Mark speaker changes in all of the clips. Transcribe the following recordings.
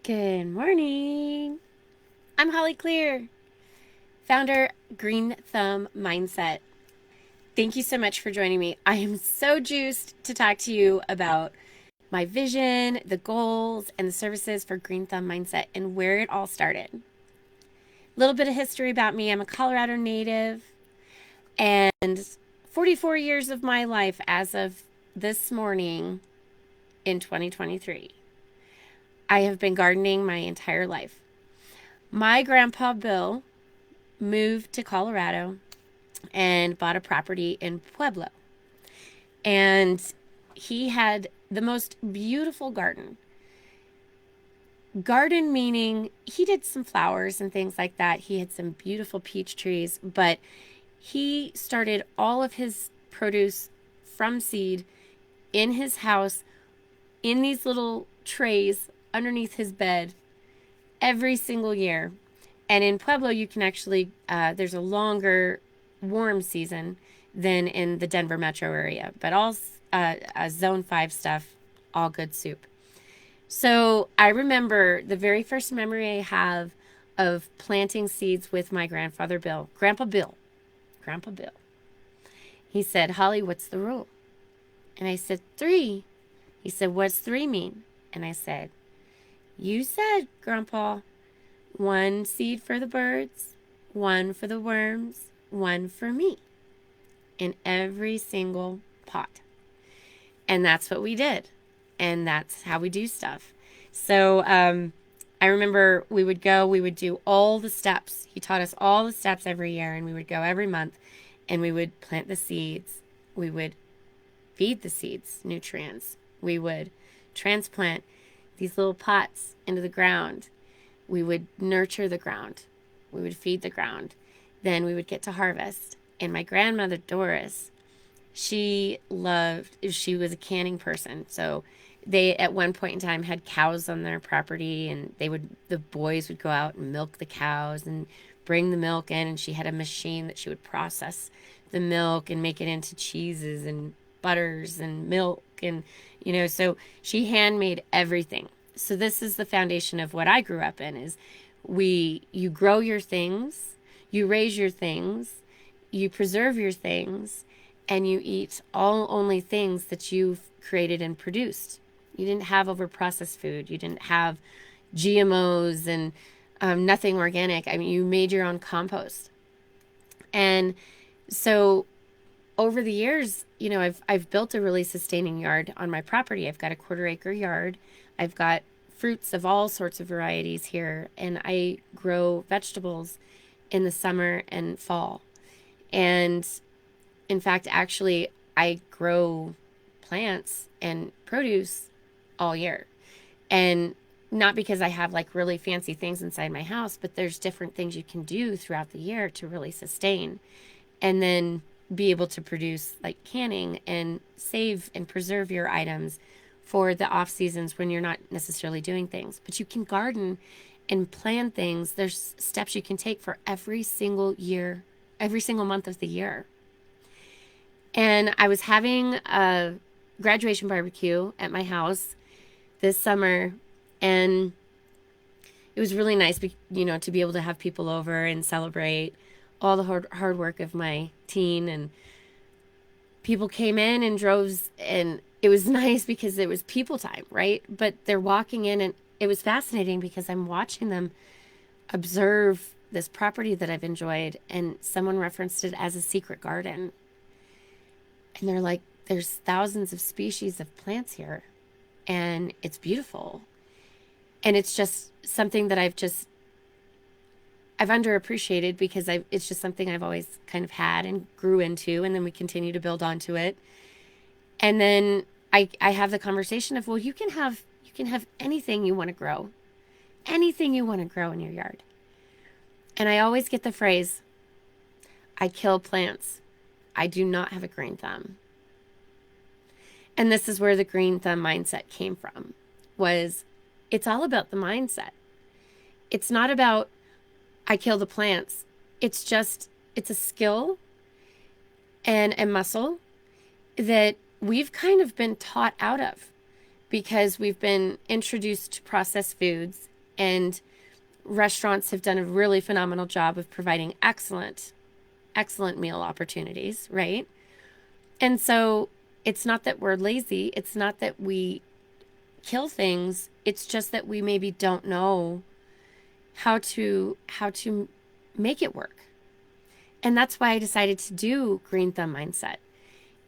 Speaker 1: Good morning. I'm Holly Clear, founder Green Thumb Mindset. Thank you so much for joining me. I am so juiced to talk to you about my vision, the goals, and the services for Green Thumb Mindset and where it all started. A little bit of history about me. I'm a Colorado native, and 44 years of my life as of this morning in 2023. I have been gardening my entire life. My grandpa Bill moved to Colorado and bought a property in Pueblo. And he had the most beautiful garden. Garden meaning he did some flowers and things like that. He had some beautiful peach trees, but he started all of his produce from seed in his house in these little trays underneath his bed every single year. And in Pueblo, you can actually, there's a longer warm season than in the Denver metro area, but all zone 5 stuff, all good soup. So I remember the very first memory I have of planting seeds with my grandfather Bill, Grandpa Bill. He said, Holly, what's the rule? And I said, 3. He said, what's 3 mean? And I said, you said, Grandpa, 1 seed for the birds, 1 for the worms, 1 for me in every single pot. And that's what we did. And that's how we do stuff. So I remember we would do all the steps. He taught us all the steps every year, and we would go every month, and we would plant the seeds. We would feed the seeds nutrients. We would transplant these little pots into the ground. We would nurture the ground. We would feed the ground. Then we would get to harvest. And my grandmother, Doris, she was a canning person. So they, at one point in time, had cows on their property, and the boys would go out and milk the cows and bring the milk in. And she had a machine that she would process the milk and make it into cheeses and butters and milk. And, so she handmade everything. So this is the foundation of what I grew up in is you grow your things, you raise your things, you preserve your things, and you eat only things that you've created and produced. You didn't have overprocessed food. You didn't have GMOs and nothing organic. I mean, you made your own compost. And so over the years, I've built a really sustaining yard on my property. I've got a 1/4 acre yard. I've got fruits of all sorts of varieties here, and I grow vegetables in the summer and fall. And in fact, actually, I grow plants and produce all year. And not because I have like really fancy things inside my house, but there's different things you can do throughout the year to really sustain and then be able to produce like canning and save and preserve your items for the off seasons when you're not necessarily doing things. But you can garden and plan things. There's steps you can take for every single year, every single month of the year. And I was having a graduation barbecue at my house this summer, and it was really nice, to be able to have people over and celebrate all the hard work of my teen. And people came in in droves, and it was nice because it was people time, right? But they're walking in, and it was fascinating because I'm watching them observe this property that I've enjoyed, and someone referenced it as a secret garden. And they're like, there's thousands of species of plants here, and it's beautiful. And it's just something that I've underappreciated because it's just something I've always kind of had and grew into, and then we continue to build onto it. And then I have the conversation of, well, you can have anything you want to grow. Anything you want to grow in your yard. And I always get the phrase, I kill plants. I do not have a green thumb. And this is where the green thumb mindset came from, was it's all about the mindset. It's not about I kill the plants. It's a skill and a muscle that we've kind of been taught out of because we've been introduced to processed foods and restaurants have done a really phenomenal job of providing excellent meal opportunities, right? And so it's not that we're lazy. It's not that we kill things. It's just that we maybe don't know how to make it work. And that's why I decided to do Green Thumb Mindset,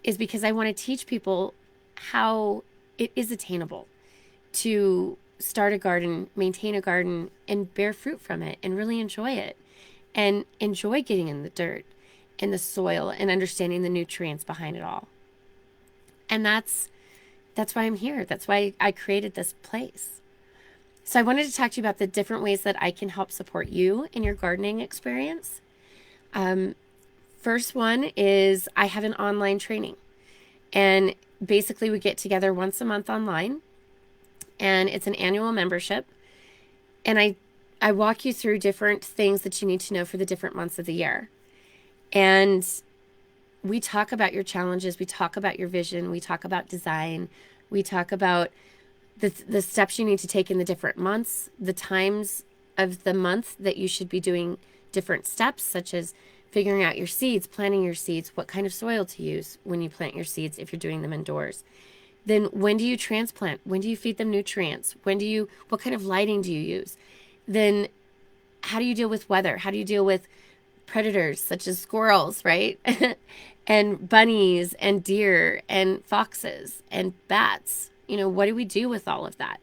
Speaker 1: is because I want to teach people how it is attainable to start a garden, maintain a garden, and bear fruit from it and really enjoy it and enjoy getting in the dirt and the soil and understanding the nutrients behind it all. And that's why I'm here. That's why I created this place. So I wanted to talk to you about the different ways that I can help support you in your gardening experience. First one is I have an online training, and basically we get together once a month online, and it's an annual membership. And I walk you through different things that you need to know for the different months of the year. And we talk about your challenges. We talk about your vision. We talk about design. We talk about the steps you need to take in the different months, the times of the month that you should be doing different steps, such as figuring out your seeds, planting your seeds, what kind of soil to use when you plant your seeds if you're doing them indoors. Then when do you transplant? When do you feed them nutrients? What kind of lighting do you use? Then how do you deal with weather? How do you deal with predators such as squirrels, right? And bunnies and deer and foxes and bats? What do we do with all of that?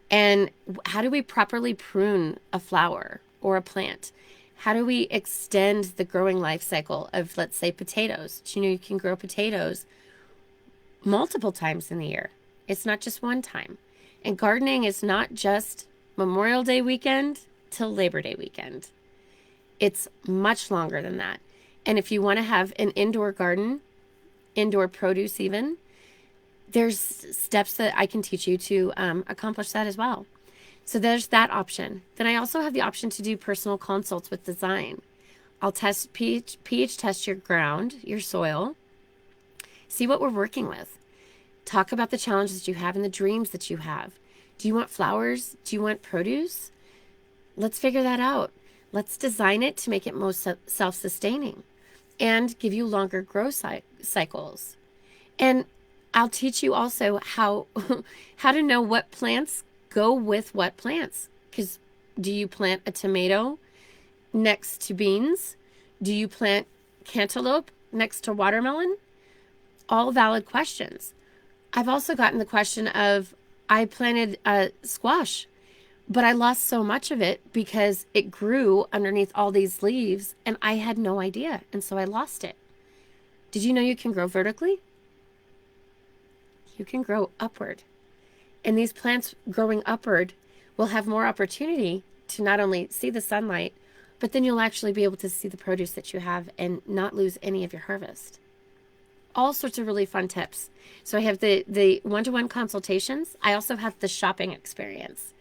Speaker 1: And how do we properly prune a flower or a plant? How do we extend the growing life cycle of, let's say, potatoes? You can grow potatoes multiple times in the year. It's not just one time. And gardening is not just Memorial Day weekend till Labor Day weekend. It's much longer than that. And if you want to have an indoor garden, indoor produce even, there's steps that I can teach you to accomplish that as well. So there's that option. Then I also have the option to do personal consults with design. I'll test pH test your ground, your soil, see what we're working with. Talk about the challenges you have and the dreams that you have. Do you want flowers? Do you want produce? Let's figure that out. Let's design it to make it most self-sustaining and give you longer growth cycles. And I'll teach you also how to know what plants go with what plants. Because do you plant a tomato next to beans? Do you plant cantaloupe next to watermelon? All valid questions. I've also gotten the question of, I planted a squash, but I lost so much of it because it grew underneath all these leaves and I had no idea. And so I lost it. Did you know you can grow vertically? You can grow upward. And these plants growing upward will have more opportunity to not only see the sunlight, but then you'll actually be able to see the produce that you have and not lose any of your harvest. All sorts of really fun tips. So I have the one-to-one consultations. I also have the shopping experience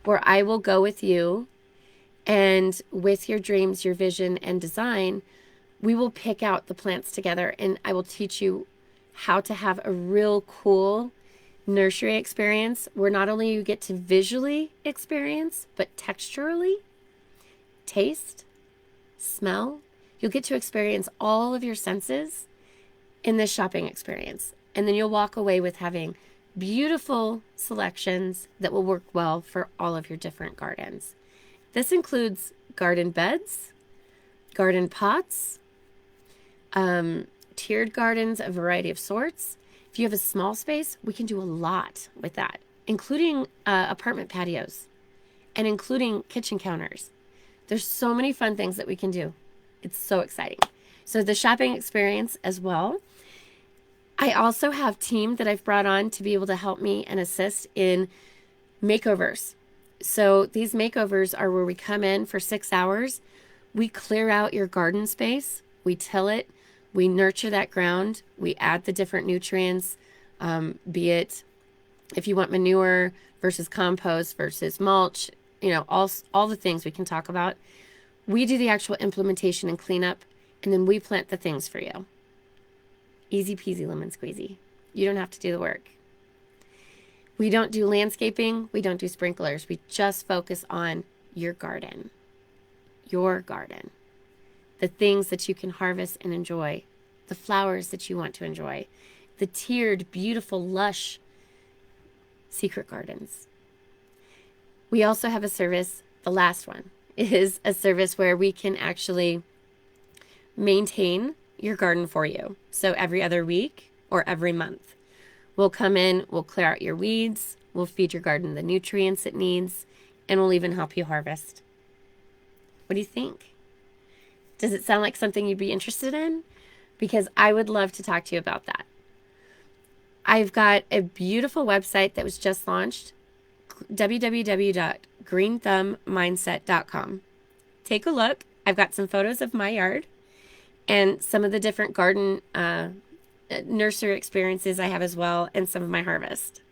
Speaker 1: where I will go with you, and with your dreams, your vision, and design, we will pick out the plants together, and I will teach you how to have a real cool nursery experience where not only you get to visually experience, but texturally, taste, smell. You'll get to experience all of your senses in this shopping experience. And then you'll walk away with having beautiful selections that will work well for all of your different gardens. This includes garden beds, garden pots, tiered gardens, a variety of sorts. If you have a small space, we can do a lot with that, including apartment patios and including kitchen counters. There's so many fun things that we can do. It's so exciting. So the shopping experience as well. I also have team that I've brought on to be able to help me and assist in makeovers. So these makeovers are where we come in for 6 hours. We clear out your garden space. We till it. We nurture that ground. We add the different nutrients, be it if you want manure versus compost versus mulch, all the things we can talk about. We do the actual implementation and cleanup, and then we plant the things for you. Easy peasy lemon squeezy. You don't have to do the work. We don't do landscaping. We don't do sprinklers. We just focus on your garden. Your garden. The things that you can harvest and enjoy. The flowers that you want to enjoy. The tiered, beautiful, lush secret gardens. We also have a service, the last one, is a service where we can actually maintain your garden for you. So every other week or every month, we'll come in, we'll clear out your weeds, we'll feed your garden the nutrients it needs, and we'll even help you harvest. What do you think? Does it sound like something you'd be interested in? Because I would love to talk to you about that. I've got a beautiful website that was just launched, www.greenthumbmindset.com. Take a look. I've got some photos of my yard and some of the different garden nursery experiences I have as well, and some of my harvest.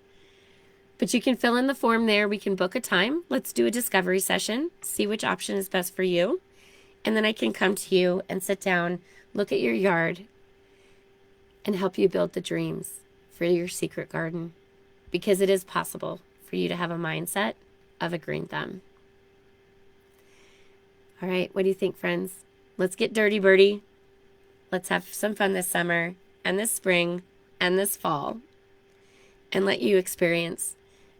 Speaker 1: But you can fill in the form there. We can book a time. Let's do a discovery session, see which option is best for you. And then I can come to you and sit down, look at your yard, and help you build the dreams for your secret garden. Because it is possible for you to have a mindset of a green thumb. All right, what do you think, friends? Let's get dirty, birdie. Let's have some fun this summer and this spring and this fall, and let you experience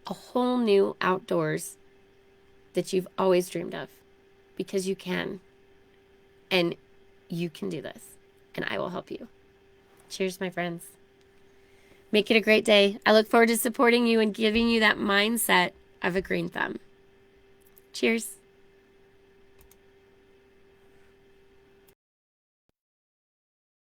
Speaker 1: a whole new outdoors that you've always dreamed of, because you can. And you can do this, and I will help you. Cheers, my friends. Make it a great day. I look forward to supporting you and giving you that mindset of a green thumb. Cheers.